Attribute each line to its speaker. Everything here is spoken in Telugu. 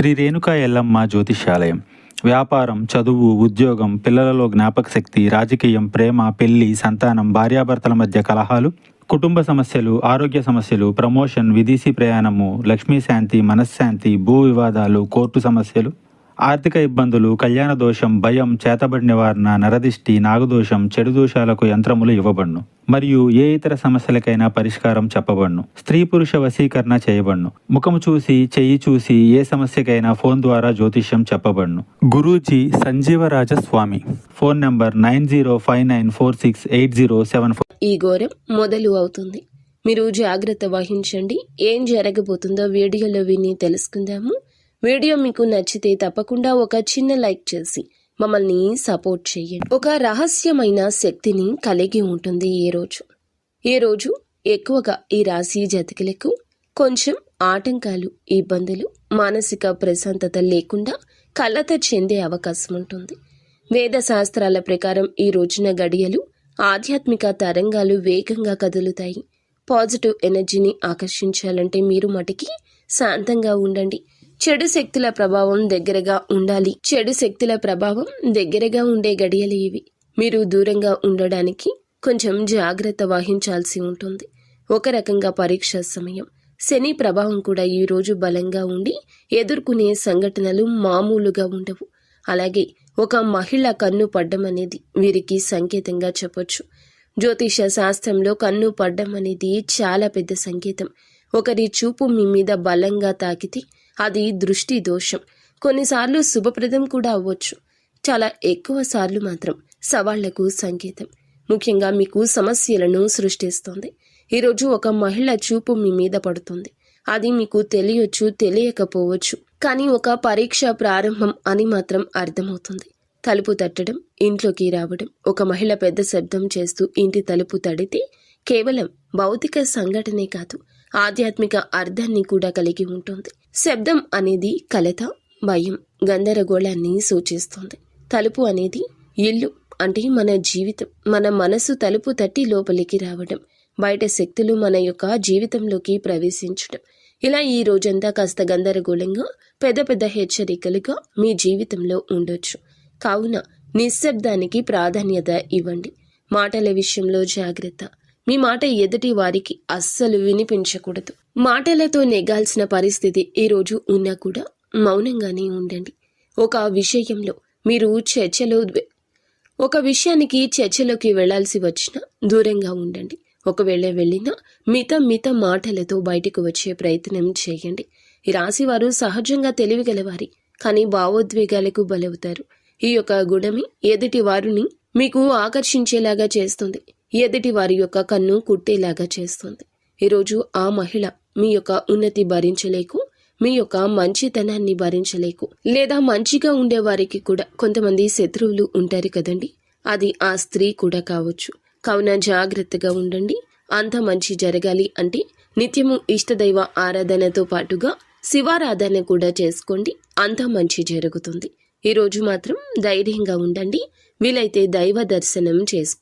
Speaker 1: శ్రీ రేణుకా ఎల్లమ్మ జ్యోతిష్యాలయం. వ్యాపారం, చదువు, ఉద్యోగం, పిల్లలలో జ్ఞాపక శక్తి, రాజకీయం, ప్రేమ, పెళ్లి, సంతానం, భార్యాభర్తల మధ్య కలహాలు, కుటుంబ సమస్యలు, ఆరోగ్య సమస్యలు, ప్రమోషన్, విదేశీ ప్రయాణము, లక్ష్మీ శాంతి, మనశ్శాంతి, భూ వివాదాలు, కోర్టు సమస్యలు, ఆర్థిక ఇబ్బందులు, కళ్యాణ దోషం, భయం, చేతబడి నివారణ, నరదిష్టి, నాగదోషం, చెడు దోషాలకు యంత్రములు ఇవ్వబడును. మరియు ఏ ఇతర సమస్యలకైనా పరిష్కారం చెప్పబడును. స్త్రీ పురుష వశీకరణ చేయబడును. ముఖము చూసి, చెయ్యి చూసి ఏ సమస్యకైనా ఫోన్ ద్వారా జ్యోతిష్యం చెప్పబడును. గురూజీ సంజీవరాజ స్వామి. Phone number 9059468074.
Speaker 2: ఈ ఘోరం మొదలు అవుతుంది. మీరు జాగ్రత్త వహించండి. ఏం జరగబోతుందో వీడియోలో విని తెలుసుకుందాము. వీడియో మీకు నచ్చితే తప్పకుండా ఒక చిన్న లైక్ చేసి మమ్మల్ని సపోర్ట్ చేయండి. ఒక రహస్యమైన శక్తిని కలిగి ఉంటుంది ఈ రోజు ఎక్కువగా ఈ రాశి జాతకులకు కొంచెం ఆటంకాలు, ఇబ్బందులు, మానసిక ప్రశాంతత లేకుండా కలత చెందే అవకాశం ఉంటుంది. వేద శాస్త్రాల ప్రకారం ఈ రోజున గడియలు ఆధ్యాత్మిక తరంగాలు వేగంగా కదులుతాయి. పాజిటివ్ ఎనర్జీని ఆకర్షించాలంటే మీరు మటికి శాంతంగా ఉండండి. చెడు శక్తుల ప్రభావం దగ్గరగా ఉండే గడియలు ఇవి. మీరు దూరంగా ఉండడానికి కొంచెం జాగ్రత్త వహించాల్సి ఉంటుంది. ఒక రకంగా పరీక్ష సమయం. శని ప్రభావం కూడా ఈ రోజు బలంగా ఉండి ఎదుర్కొనే సంఘటనలు మామూలుగా ఉండవు. అలాగే ఒక మహిళ కన్ను పడ్డం అనేది వీరికి సంకేతంగా చెప్పొచ్చు. జ్యోతిష శాస్త్రంలో కన్ను పడ్డం అనేది చాలా పెద్ద సంకేతం. ఒకరి చూపు మీ మీద బలంగా తాకితే అది దృష్టి దోషం. కొన్నిసార్లు శుభప్రదం కూడా అవ్వచ్చు. చాలా ఎక్కువ సార్లు మాత్రం సవాళ్లకు సంకేతం. ముఖ్యంగా మీకు సమస్యలను సృష్టిస్తుంది. ఈరోజు ఒక మహిళ చూపు మీ మీద పడుతుంది. అది మీకు తెలియచ్చు, తెలియకపోవచ్చు. కానీ ఒక పరీక్ష ప్రారంభం అని మాత్రం అర్థమవుతుంది. తలుపు తట్టడం, ఇంట్లోకి రావడం. ఒక మహిళ పెద్ద శబ్దం చేస్తూ ఇంటి తలుపు తడితే కేవలం భౌతిక సంఘటనే కాదు, ఆధ్యాత్మిక అర్థాన్ని కూడా కలిగి ఉంటుంది. శబ్దం అనేది కలత, భయం, గందరగోళాన్ని సూచిస్తుంది. తలుపు అనేది ఇల్లు, అంటే మన జీవితం. మన మనసు తలుపు తట్టి లోపలికి రావడం, బయట శక్తులు మన యొక్క జీవితంలోకి ప్రవేశించడం. ఇలా ఈ రోజంతా కాస్త గందరగోళంగా, పెద్ద పెద్ద హెచ్చరికలుగా మీ జీవితంలో ఉండొచ్చు. కావున నిశ్శబ్దానికి ప్రాధాన్యత ఇవ్వండి. మాటల విషయంలో జాగ్రత్త. మీ మాట ఎదుటి వారికి అస్సలు వినిపించకూడదు. మాటలతో నెగ్గాల్సిన పరిస్థితి ఈరోజు ఉన్నా కూడా మౌనంగానే ఉండండి. ఒక విషయానికి చర్చలోకి వెళ్లాల్సి వచ్చినా దూరంగా ఉండండి. ఒకవేళ వెళ్ళినా మిత మాటలతో బయటకు వచ్చే ప్రయత్నం చేయండి. ఈ రాశివారు సహజంగా తెలివిగలవారి, కానీ భావోద్వేగాలకు బలవుతారు. ఈ యొక్క గుణమి ఎదుటి వారిని మీకు ఆకర్షించేలాగా చేస్తుంది. ఎదుటి వారి యొక్క కన్ను కుట్టేలాగా చేస్తుంది. ఈరోజు ఆ మహిళ మీ యొక్క ఉన్నతి భరించలేకు, మీ యొక్క మంచితనాన్ని భరించలేకు, లేదా మంచిగా ఉండేవారికి కూడా కొంతమంది శత్రువులు ఉంటారు కదండి, అది ఆ స్త్రీ కూడా కావచ్చు. కావున జాగ్రత్తగా ఉండండి. అంత మంచి జరగాలి అంటే నిత్యము ఇష్టదైవ ఆరాధనతో పాటుగా శివారాధన కూడా చేసుకోండి. అంత మంచి జరుగుతుంది. ఈరోజు మాత్రం ధైర్యంగా ఉండండి. వీలైతే దైవ దర్శనం చేసుకోండి.